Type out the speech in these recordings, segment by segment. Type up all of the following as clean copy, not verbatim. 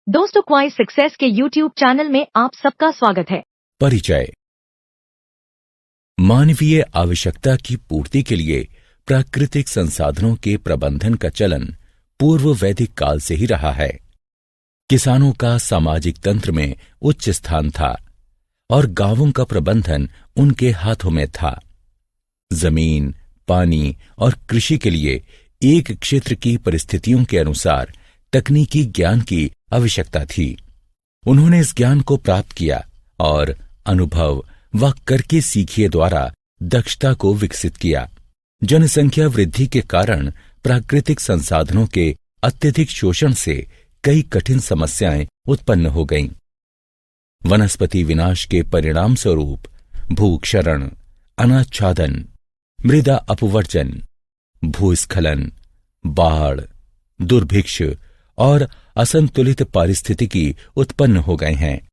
दोस्तों, क्वाइस सक्सेस के YouTube channel में आप सबका स्वागत है। परिचय। मानवीय आवश्यकता की पूर्ति के लिए प्राकृतिक संसाधनों के प्रबंधन का चलन पूर्व वैदिक काल से ही रहा है। किसानों का सामाजिक तंत्र में उच्च स्थान था और गांवों का प्रबंधन उनके हाथों में था। जमीन, पानी और कृषि के लिए एक क्षेत्र की परिस्थितियों के अनुसार तकनीकी ज्ञान की आवश्यकता थी। उन्होंने इस ज्ञान को प्राप्त किया और अनुभव व करके सीखिए द्वारा दक्षता को विकसित किया। जनसंख्या वृद्धि के कारण प्राकृतिक संसाधनों के अत्यधिक शोषण से कई कठिन समस्याएं उत्पन्न हो गईं। वनस्पति विनाश के परिणाम स्वरूप भूक्षरण, अनाच्छादन, मृदा अपवर्जन, भूस्खलन, बाढ़, दुर्भिक्ष और असंतुलित पारिस्थितिकी उत्पन्न हो गए हैं।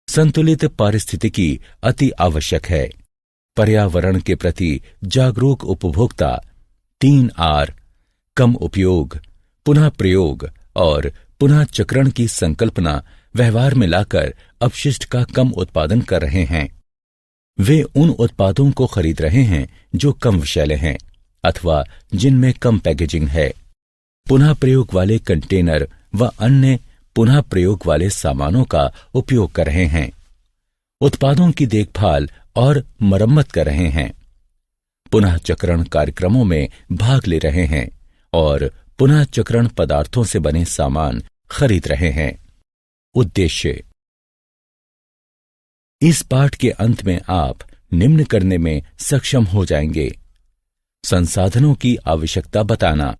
संतुलित पारिस्थितिकी अति आवश्यक है। पर्यावरण के प्रति जागरूक उपभोक्ता 3R कम उपयोग, पुनः प्रयोग और पुनः चक्रण की संकल्पना व्यवहार में लाकर अपशिष्ट का कम उत्पादन कर रहे हैं। वे उन उत्पादों को खरीद रहे हैं जो कम विषैले हैं अथवा जिनमें कम पैकेजिंग है। पुनः प्रयोग वाले कंटेनर व अन्य पुनः प्रयोग वाले सामानों का उपयोग कर रहे हैं। उत्पादों की देखभाल और मरम्मत कर रहे हैं। पुनः चक्रण कार्यक्रमों में भाग ले रहे हैं और पुनः चक्रण पदार्थों से बने सामान खरीद रहे हैं। उद्देश्य। इस पाठ के अंत में आप निम्न करने में सक्षम हो जाएंगे: संसाधनों की आवश्यकता बताना,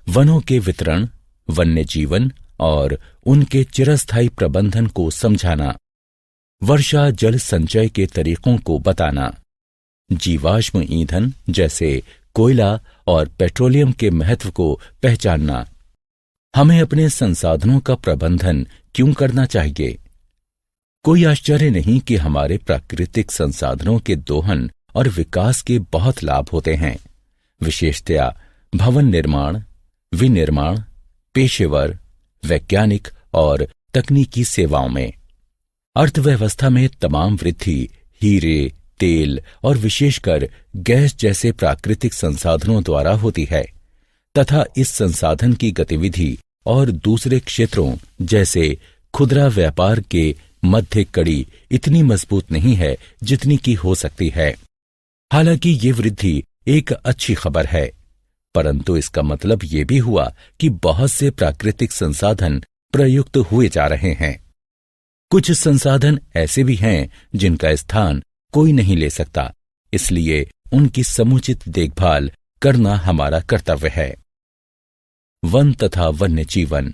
वनों के वितरण, वन्य जीवन और उनके चिरस्थायी प्रबंधन को समझाना, वर्षा जल संचय के तरीकों को बताना, जीवाश्म ईंधन जैसे कोयला और पेट्रोलियम के महत्व को पहचानना, हमें अपने संसाधनों का प्रबंधन क्यों करना चाहिए। कोई आश्चर्य नहीं कि हमारे प्राकृतिक संसाधनों के दोहन और विकास के बहुत लाभ होते हैं, विशेषतया भवन निर्माण, विनिर्माण, पेशेवर, वैज्ञानिक और तकनीकी सेवाओं में। अर्थव्यवस्था में तमाम वृद्धि हीरे, तेल और विशेषकर गैस जैसे प्राकृतिक संसाधनों द्वारा होती है तथा इस संसाधन की गतिविधि और दूसरे क्षेत्रों जैसे खुदरा व्यापार के मध्य कड़ी इतनी मजबूत नहीं है जितनी की हो सकती है। हालांकि ये वृद्धि एक अच्छी खबर है, परंतु इसका मतलब ये भी हुआ कि बहुत से प्राकृतिक संसाधन प्रयुक्त हुए जा रहे हैं। कुछ संसाधन ऐसे भी हैं जिनका स्थान कोई नहीं ले सकता, इसलिए उनकी समुचित देखभाल करना हमारा कर्तव्य है। वन तथा वन्य जीवन।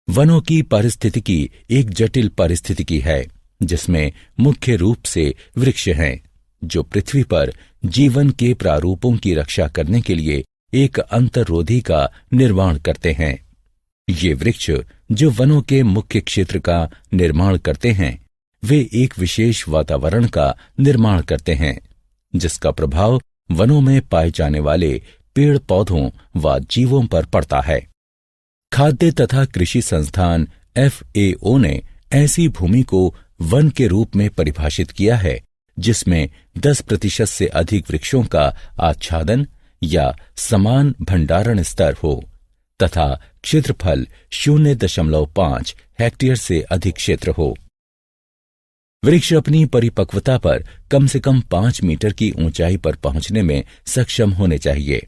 वनों की पारिस्थितिकी एक जटिल पारिस्थितिकी है जिसमें मुख्य रूप से वृक्ष हैं जो पृथ्वी पर जीवन के प्रारूपों की रक्षा करने के लिए एक अंतर्रोधी का निर्माण करते हैं। ये वृक्ष जो वनों के मुख्य क्षेत्र का निर्माण करते हैं, वे एक विशेष वातावरण का निर्माण करते हैं जिसका प्रभाव वनों में पाए जाने वाले पेड़ पौधों व जीवों पर पड़ता है। खाद्य तथा कृषि संस्थान FAO ने ऐसी भूमि को वन के रूप में परिभाषित किया है जिसमें 10% से अधिक वृक्षों का आच्छादन या समान भंडारण स्तर हो तथा क्षेत्रफल 0.5 हेक्टेयर से अधिक क्षेत्र हो। वृक्ष अपनी परिपक्वता पर कम से कम 5 मीटर की ऊंचाई पर पहुंचने में सक्षम होने चाहिए।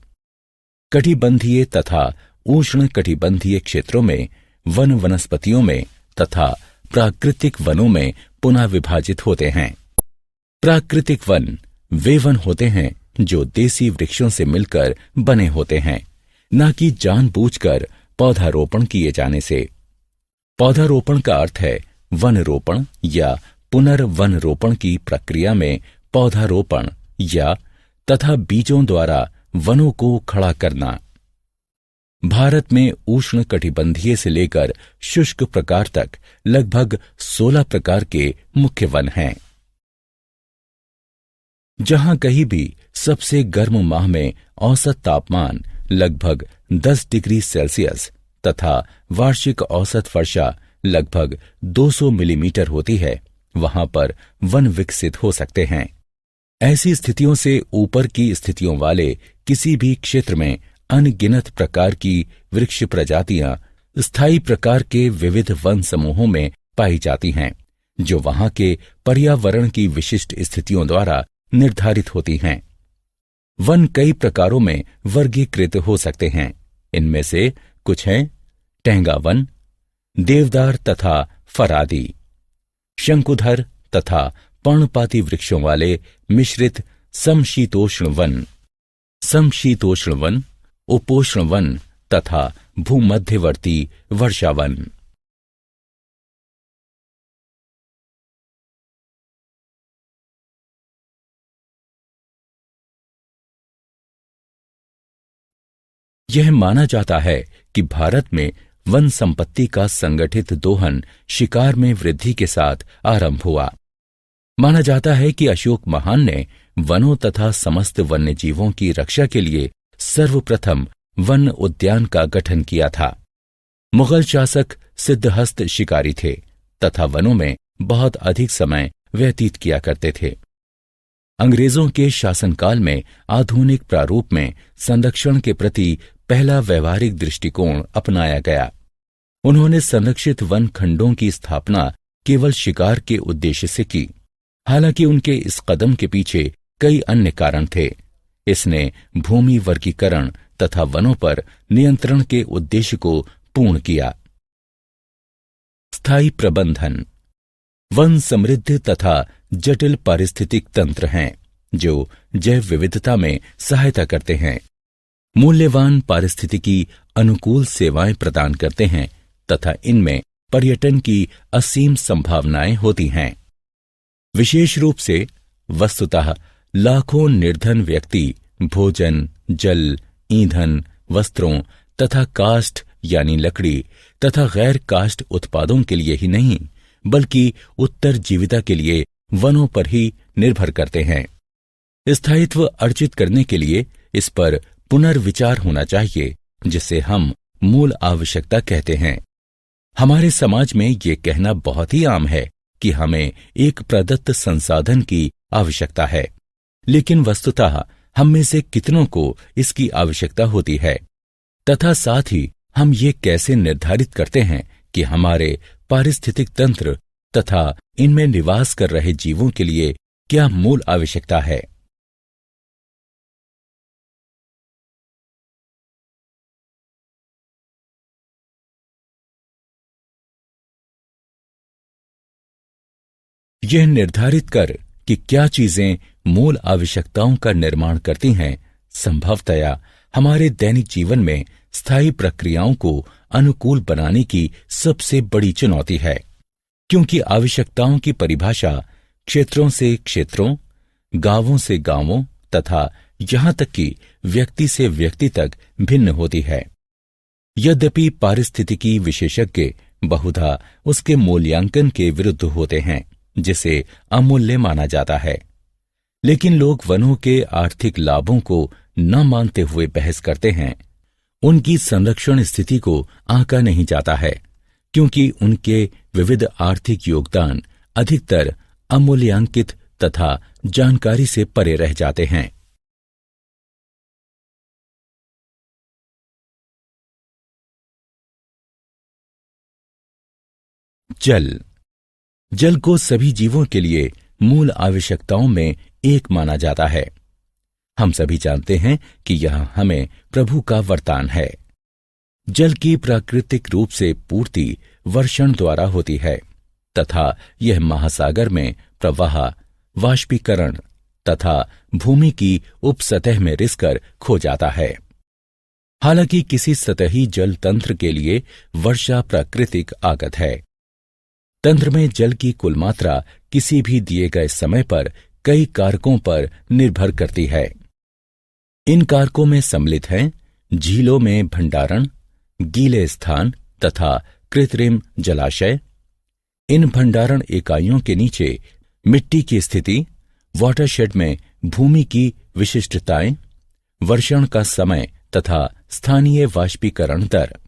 कटिबंधीय तथा उष्ण कटिबंधीय क्षेत्रों में वन वनस्पतियों में तथा प्राकृतिक वनों में पुनः विभाजित होते हैं। प्राकृतिक वन वे वन होते हैं जो देसी वृक्षों से मिलकर बने होते हैं, न कि जानबूझकर पौधारोपण किए जाने से। पौधारोपण का अर्थ है वन रोपण या पुनर्वन रोपण की प्रक्रिया में पौधारोपण या तथा बीजों द्वारा वनों को खड़ा करना। भारत में उष्ण कटिबंधीय से लेकर शुष्क प्रकार तक लगभग 16 प्रकार के मुख्य वन हैं। जहां कहीं भी सबसे गर्म माह में औसत तापमान लगभग 10 डिग्री सेल्सियस तथा वार्षिक औसत वर्षा लगभग 200 मिलीमीटर होती है, वहां पर वन विकसित हो सकते हैं। ऐसी स्थितियों से ऊपर की स्थितियों वाले किसी भी क्षेत्र में अनगिनत प्रकार की वृक्ष प्रजातियां स्थायी प्रकार के विविध वन समूहों में पाई जाती हैं, जो वहां के पर्यावरण की विशिष्ट स्थितियों द्वारा निर्धारित होती हैं। वन कई प्रकारों में वर्गीकृत हो सकते हैं। इनमें से कुछ हैं टेंगा वन, देवदार तथा फरादी, शंकुधर तथा पर्णपाती वृक्षों वाले मिश्रित समशीतोष्ण वन, उपोष्ण वन तथा भूमध्यवर्ती वर्षावन। यह माना जाता है कि भारत में वन संपत्ति का संगठित दोहन शिकार में वृद्धि के साथ आरंभ हुआ। माना जाता है कि अशोक महान ने वनों तथा समस्त वन्य जीवों की रक्षा के लिए सर्वप्रथम वन उद्यान का गठन किया था। मुगल शासक सिद्धहस्त शिकारी थे तथा वनों में बहुत अधिक समय व्यतीत किया करते थे। अंग्रेजों के शासनकाल में आधुनिक प्रारूप में संरक्षण के प्रति पहला व्यवहारिक दृष्टिकोण अपनाया गया। उन्होंने संरक्षित वन खंडों की स्थापना केवल शिकार के उद्देश्य से की। हालांकि उनके इस कदम के पीछे कई अन्य कारण थे। इसने भूमि वर्गीकरण तथा वनों पर नियंत्रण के उद्देश्य को पूर्ण किया। स्थायी प्रबंधन। वन समृद्ध तथा जटिल पारिस्थितिक तंत्र हैं जो जैव विविधता में सहायता करते हैं, मूल्यवान पारिस्थितिकी अनुकूल सेवाएं प्रदान करते हैं तथा इनमें पर्यटन की असीम संभावनाएं होती हैं। विशेष रूप से वस्तुतः लाखों निर्धन व्यक्ति भोजन, जल, ईंधन, वस्त्रों तथा काष्ठ यानी लकड़ी तथा गैर काष्ठ उत्पादों के लिए ही नहीं बल्कि उत्तर जीविता के लिए वनों पर ही निर्भर करते हैं। स्थायित्व अर्जित करने के लिए इस पर पुनर्विचार होना चाहिए, जिसे हम मूल आवश्यकता कहते हैं। हमारे समाज में ये कहना बहुत ही आम है कि हमें एक प्रदत्त संसाधन की आवश्यकता है, लेकिन वस्तुतः हम में से कितनों को इसकी आवश्यकता होती है तथा साथ ही हम ये कैसे निर्धारित करते हैं कि हमारे पारिस्थितिक तंत्र तथा इनमें निवास कर रहे जीवों के लिए क्या मूल आवश्यकता है। यह निर्धारित कर कि क्या चीजें मूल आवश्यकताओं का निर्माण करती हैं, संभवतया हमारे दैनिक जीवन में स्थायी प्रक्रियाओं को अनुकूल बनाने की सबसे बड़ी चुनौती है, क्योंकि आवश्यकताओं की परिभाषा क्षेत्रों से क्षेत्रों, गांवों से गांवों तथा यहां तक कि व्यक्ति से व्यक्ति तक भिन्न होती है। यद्यपि पारिस्थितिकी विशेषज्ञ बहुधा उसके मूल्यांकन के विरुद्ध होते हैं, जिसे अमूल्य माना जाता है, लेकिन लोग वनों के आर्थिक लाभों को न मानते हुए बहस करते हैं। उनकी संरक्षण स्थिति को आंका नहीं जाता है, क्योंकि उनके विविध आर्थिक योगदान अधिकतर अमूल्यांकित तथा जानकारी से परे रह जाते हैं। जल को सभी जीवों के लिए मूल आवश्यकताओं में एक माना जाता है। हम सभी जानते हैं कि यह हमें प्रभु का वरदान है। जल की प्राकृतिक रूप से पूर्ति वर्षण द्वारा होती है तथा यह महासागर में प्रवाह, वाष्पीकरण तथा भूमि की उपसतह में रिसकर खो जाता है। हालांकि किसी सतही जल तंत्र के लिए वर्षा प्राकृतिक आगत है। तंत्र में जल की कुल मात्रा किसी भी दिए गए समय पर कई कारकों पर निर्भर करती है। इन कारकों में सम्मिलित हैं झीलों में भंडारण, गीले स्थान तथा कृत्रिम जलाशय। इन भंडारण इकाइयों के नीचे मिट्टी की स्थिति, वाटरशेड में भूमि की विशिष्टताएं, वर्षण का समय तथा स्थानीय वाष्पीकरण दर।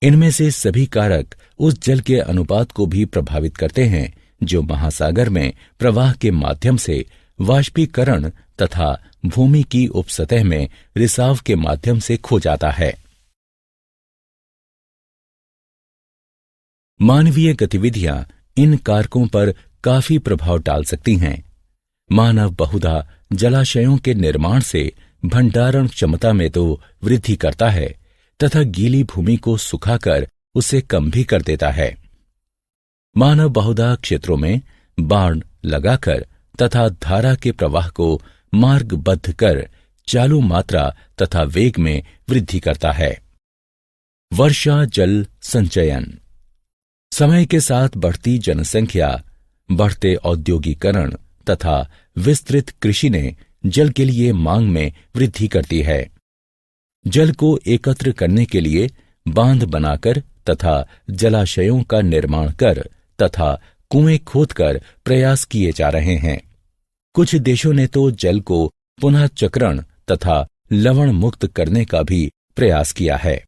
इनमें से सभी कारक उस जल के अनुपात को भी प्रभावित करते हैं जो महासागर में प्रवाह के माध्यम से वाष्पीकरण तथा भूमि की उपसतह में रिसाव के माध्यम से खो जाता है। मानवीय गतिविधियां इन कारकों पर काफी प्रभाव डाल सकती हैं। मानव बहुधा जलाशयों के निर्माण से भंडारण क्षमता में तो वृद्धि करता है तथा गीली भूमि को सुखाकर उसे कम भी कर देता है। मानव बहुधा क्षेत्रों में बाड़ लगाकर तथा धारा के प्रवाह को मार्गबद्ध कर चालू मात्रा तथा वेग में वृद्धि करता है। वर्षा जल संचयन। समय के साथ बढ़ती जनसंख्या, बढ़ते औद्योगिकरण तथा विस्तृत कृषि ने जल के लिए मांग में वृद्धि करती है। जल को एकत्र करने के लिए बांध बनाकर तथा जलाशयों का निर्माण कर तथा कुएं खोदकर प्रयास किए जा रहे हैं। कुछ देशों ने तो जल को पुनः चक्रण तथा लवण मुक्त करने का भी प्रयास किया है।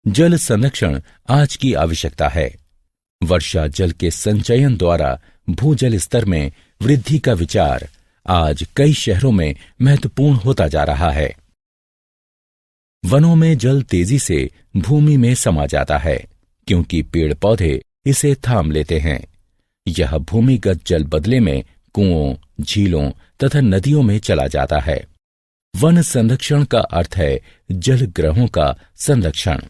जल संरक्षण आज की आवश्यकता है। वर्षा जल के संचयन द्वारा भूजल स्तर में वृद्धि का विचार आज कई शहरों में महत्वपूर्ण होता जा रहा है। वनों में जल तेजी से भूमि में समा जाता है क्योंकि पेड़ पौधे इसे थाम लेते हैं। यह भूमिगत जल बदले में कुओं, झीलों तथा नदियों में चला जाता है। वन संरक्षण का अर्थ है जल ग्रहों का संरक्षण।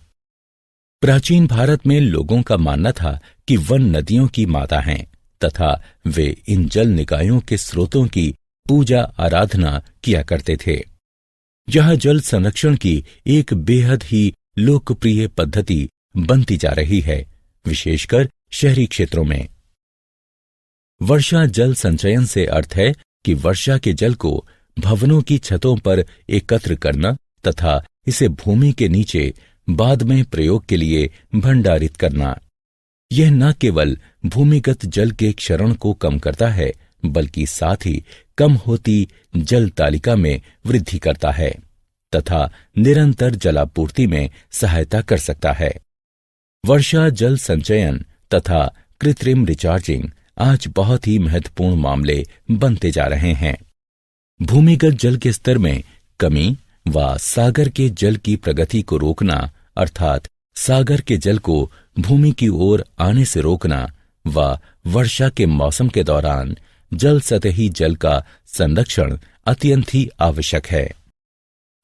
प्राचीन भारत में लोगों का मानना था कि वन नदियों की माता हैं तथा वे इन जल निकायों के स्रोतों की पूजा आराधना किया करते थे। यह जल संरक्षण की एक बेहद ही लोकप्रिय पद्धति बनती जा रही है, विशेषकर शहरी क्षेत्रों में। वर्षा जल संचयन से अर्थ है कि वर्षा के जल को भवनों की छतों पर एकत्र करना तथा इसे भूमि के नीचे बाद में प्रयोग के लिए भंडारित करना। यह न केवल भूमिगत जल के क्षरण को कम करता है बल्कि साथ ही कम होती जल तालिका में वृद्धि करता है तथा निरंतर जलापूर्ति में सहायता कर सकता है। वर्षा जल संचयन तथा कृत्रिम रिचार्जिंग आज बहुत ही महत्वपूर्ण मामले बनते जा रहे हैं। भूमिगत जल के स्तर में कमी व सागर के जल की प्रगति को रोकना अर्थात सागर के जल को भूमि की ओर आने से रोकना व वर्षा के मौसम के दौरान जल सतही जल का संरक्षण अत्यंत ही आवश्यक है।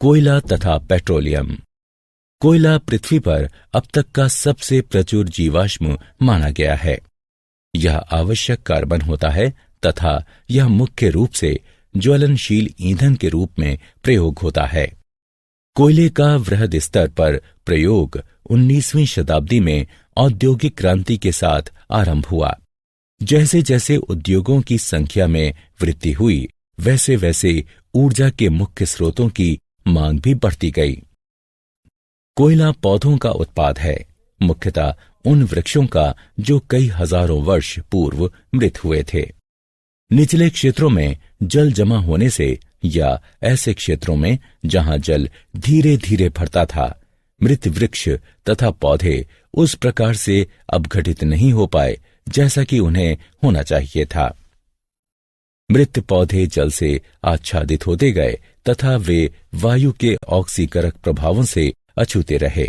कोयला तथा पेट्रोलियम। कोयला पृथ्वी पर अब तक का सबसे प्रचुर जीवाश्म माना गया है। यह आवश्यक कार्बन होता है तथा यह मुख्य रूप से ज्वलनशील ईंधन के रूप में प्रयोग होता है। कोयले का वृहद स्तर पर प्रयोग 19वीं शताब्दी में औद्योगिक क्रांति के साथ आरंभ हुआ। जैसे जैसे उद्योगों की संख्या में वृद्धि हुई वैसे वैसे ऊर्जा के मुख्य स्रोतों की मांग भी बढ़ती गई। कोयला पौधों का उत्पाद है, मुख्यतः उन वृक्षों का जो कई हजारों वर्ष पूर्व मृत हुए थे। निचले क्षेत्रों में जल जमा होने से या ऐसे क्षेत्रों में जहां जल धीरे धीरे भरता था, मृत वृक्ष तथा पौधे उस प्रकार से अपघटित नहीं हो पाए जैसा कि उन्हें होना चाहिए था। मृत पौधे जल से आच्छादित होते गए तथा वे वायु के ऑक्सीकरक प्रभावों से अछूते रहे।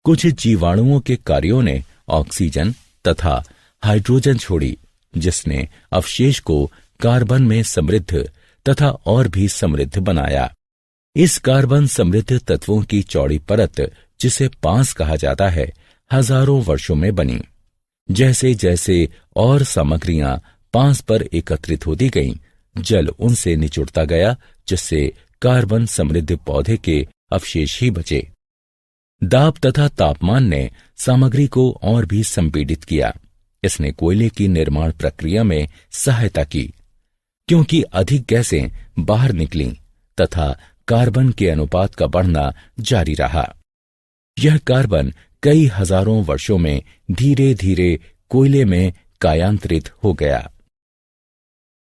कुछ जीवाणुओं के कार्यों ने ऑक्सीजन तथा हाइड्रोजन छोड़ी, जिसने अवशेष को कार्बन में समृद्ध तथा और भी समृद्ध बनाया। इस कार्बन समृद्ध तत्वों की चौड़ी परत, जिसे पांस कहा जाता है, हजारों वर्षों में बनी। जैसे जैसे और सामग्रियां पांस पर एकत्रित होती गईं, जल उनसे निचुड़ता गया, जिससे कार्बन समृद्ध पौधे के अवशेष ही बचे। दाब तथा तापमान ने सामग्री को और भी संपीड़ित किया। इसने कोयले की निर्माण प्रक्रिया में सहायता की, क्योंकि अधिक गैसें बाहर निकलीं तथा कार्बन के अनुपात का बढ़ना जारी रहा। यह कार्बन कई हजारों वर्षों में धीरे धीरे कोयले में कायांतरित हो गया।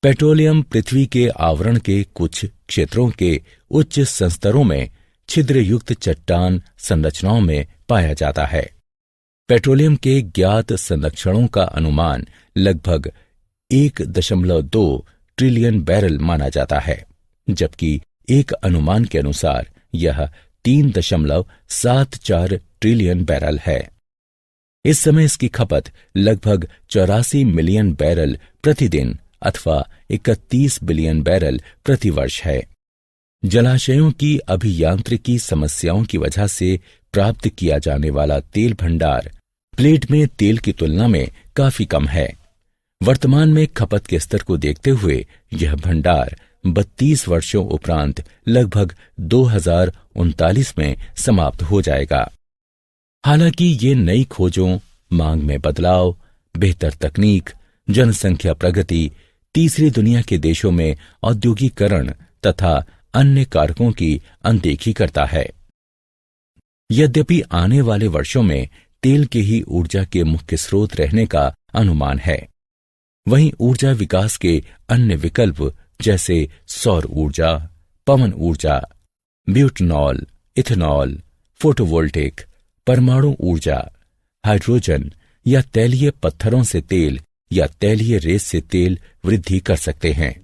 पेट्रोलियम पृथ्वी के आवरण के कुछ क्षेत्रों के उच्च संस्तरों में छिद्रयुक्त चट्टान संरचनाओं में पाया जाता है। पेट्रोलियम के ज्ञात संरक्षणों का अनुमान लगभग 1.2 ट्रिलियन बैरल माना जाता है, जबकि एक अनुमान के अनुसार यह 3.74 ट्रिलियन बैरल है। इस समय इसकी खपत लगभग 84 मिलियन बैरल प्रतिदिन अथवा 31 बिलियन बैरल प्रतिवर्ष है। जलाशयों की अभियांत्रिकी समस्याओं की वजह से प्राप्त किया जाने वाला तेल भंडार प्लेट में तेल की तुलना में काफी कम है। वर्तमान में खपत के स्तर को देखते हुए यह भंडार 32 वर्षों उपरांत लगभग 2039 में समाप्त हो जाएगा। हालांकि ये नई खोजों, मांग में बदलाव, बेहतर तकनीक, जनसंख्या प्रगति, तीसरी दुनिया के देशों में औद्योगिकरण तथा अन्य कारकों की अनदेखी करता है। यद्यपि आने वाले वर्षों में तेल के ही ऊर्जा के मुख्य स्रोत रहने का अनुमान है, वहीं ऊर्जा विकास के अन्य विकल्प जैसे सौर ऊर्जा, पवन ऊर्जा, ब्यूटेनॉल, इथेनॉल, फोटोवोल्टिक, परमाणु ऊर्जा, हाइड्रोजन या तैलीय पत्थरों से तेल या तैलीय रेत से तेल वृद्धि कर सकते हैं।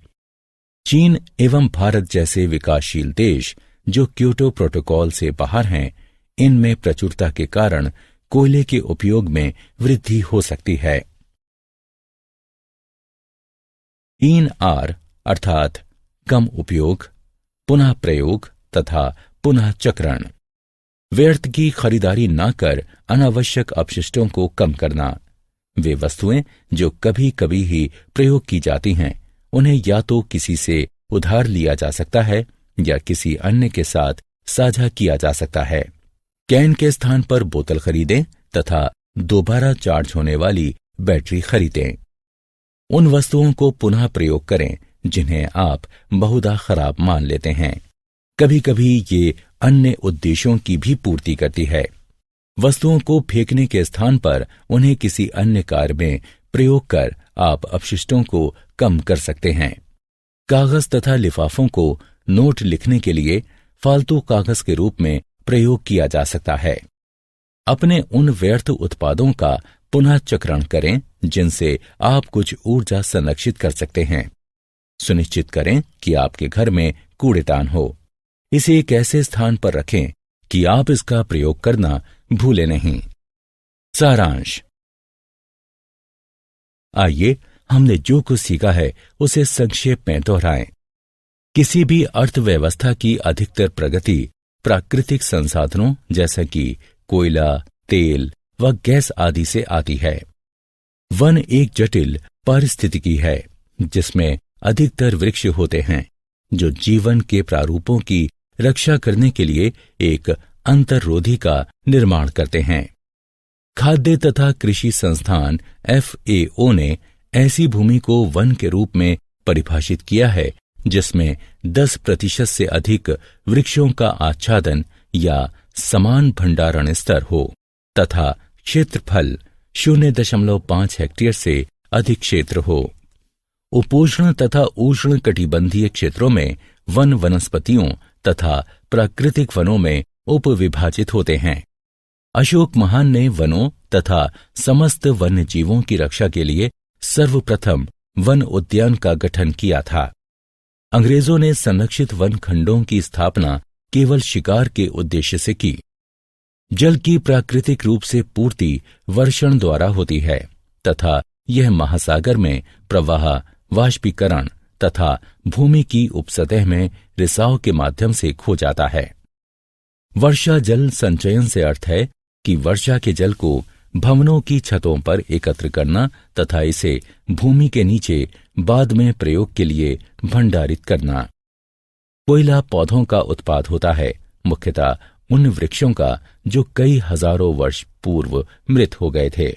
चीन एवं भारत जैसे विकासशील देश जो क्योटो प्रोटोकॉल से बाहर हैं, इनमें प्रचुरता के कारण कोयले के उपयोग में वृद्धि हो सकती है। 3R अर्थात कम उपयोग, पुनः प्रयोग तथा पुनः चक्रण। व्यर्थ की खरीदारी न कर अनावश्यक अपशिष्टों को कम करना। वे वस्तुएं जो कभी कभी ही प्रयोग की जाती हैं, उन्हें या तो किसी से उधार लिया जा सकता है या किसी अन्य के साथ साझा किया जा सकता है। कैन के स्थान पर बोतल खरीदें तथा दोबारा चार्ज होने वाली बैटरी खरीदें। उन वस्तुओं को पुनः प्रयोग करें जिन्हें आप बहुधा खराब मान लेते हैं। कभी कभी ये अन्य उद्देश्यों की भी पूर्ति करती है। वस्तुओं को फेंकने के स्थान पर उन्हें किसी अन्य कार्य में प्रयोग कर आप अपशिष्टों को कम कर सकते हैं। कागज तथा लिफाफों को नोट लिखने के लिए फालतू कागज के रूप में प्रयोग किया जा सकता है। अपने उन व्यर्थ उत्पादों का पुनः चक्रण करें जिनसे आप कुछ ऊर्जा संरक्षित कर सकते हैं। सुनिश्चित करें कि आपके घर में कूड़ेदान हो। इसे एक ऐसे स्थान पर रखें कि आप इसका प्रयोग करना भूलें नहीं। सारांश। आइए हमने जो कुछ सीखा है उसे संक्षेप में दोहराएं। किसी भी अर्थव्यवस्था की अधिकतर प्रगति प्राकृतिक संसाधनों जैसे कि कोयला, तेल व गैस आदि से आती है। वन एक जटिल पारिस्थितिकी है जिसमें अधिकतर वृक्ष होते हैं जो जीवन के प्रारूपों की रक्षा करने के लिए एक अंतर्रोधी का निर्माण करते हैं। खाद्य तथा कृषि संस्थान FAO ने ऐसी भूमि को वन के रूप में परिभाषित किया है जिसमें 10% से अधिक वृक्षों का आच्छादन या समान भंडारण स्तर हो तथा क्षेत्रफल 0.5 हेक्टेयर से अधिक क्षेत्र हो। उपोष्ण तथा उष्ण कटिबंधीय क्षेत्रों में वन वनस्पतियों तथा प्राकृतिक वनों में उपविभाजित होते हैं। अशोक महान ने वनों तथा समस्त वन्य जीवों की रक्षा के लिए सर्वप्रथम वन उद्यान का गठन किया था। अंग्रेजों ने संरक्षित वन खंडों की स्थापना केवल शिकार के उद्देश्य से की। जल की प्राकृतिक रूप से पूर्ति वर्षण द्वारा होती है तथा यह महासागर में प्रवाह, वाष्पीकरण तथा भूमि की उपसतह में रिसाव के माध्यम से खो जाता है। वर्षा जल संचयन से अर्थ है कि वर्षा के जल को भवनों की छतों पर एकत्र करना तथा इसे भूमि के नीचे बाद में प्रयोग के लिए भंडारित करना। कोयला पौधों का उत्पाद होता है, मुख्यतः उन वृक्षों का जो कई हजारों वर्ष पूर्व मृत हो गए थे।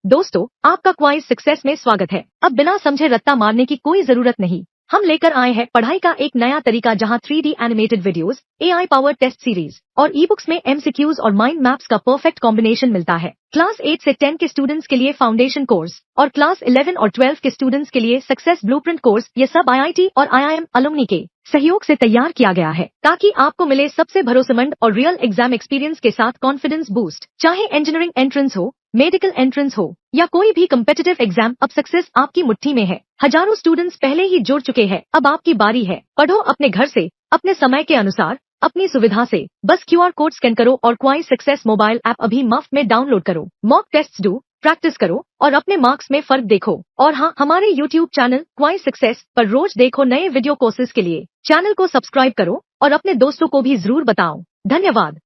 दोस्तों, आपका क्वाइज सक्सेस में स्वागत है। अब बिना समझे रट्टा मारने की कोई जरूरत नहीं। हम लेकर आए हैं पढ़ाई का एक नया तरीका जहां 3D animated videos, AI powered test series और ई बुक्स में MCQs और माइंड मैप्स का परफेक्ट कॉम्बिनेशन मिलता है। क्लास 8 से 10 के स्टूडेंट्स के लिए फाउंडेशन कोर्स और क्लास 11 और 12 के स्टूडेंट्स के लिए सक्सेस ब्लूप्रिंट कोर्स, ये सब IIT और IIM अलुमनी के सहयोग से तैयार किया गया है ताकि आपको मिले सबसे भरोसेमंद और रियल एग्जाम एक्सपीरियंस के साथ कॉन्फिडेंस बूस्ट। चाहे इंजीनियरिंग एंट्रेंस हो, मेडिकल एंट्रेंस हो या कोई भी कम्पिटिटिव एग्जाम, अब सक्सेस आपकी मुट्ठी में है। हजारों स्टूडेंट्स पहले ही जुड़ चुके हैं, अब आपकी बारी है। पढ़ो अपने घर से, अपने समय के अनुसार, अपनी सुविधा से। बस QR कोड स्कैन करो और क्वाइस सक्सेस मोबाइल ऐप अभी मुफ्त में डाउनलोड करो। मॉक टेस्ट्स दो, प्रैक्टिस करो और अपने मार्क्स में फर्क देखो। और हाँ, हमारे YouTube चैनल क्वाइस सक्सेस पर रोज देखो नए वीडियो कोर्सेज के लिए। चैनल को सब्सक्राइब करो और अपने दोस्तों को भी जरूर बताओ। धन्यवाद।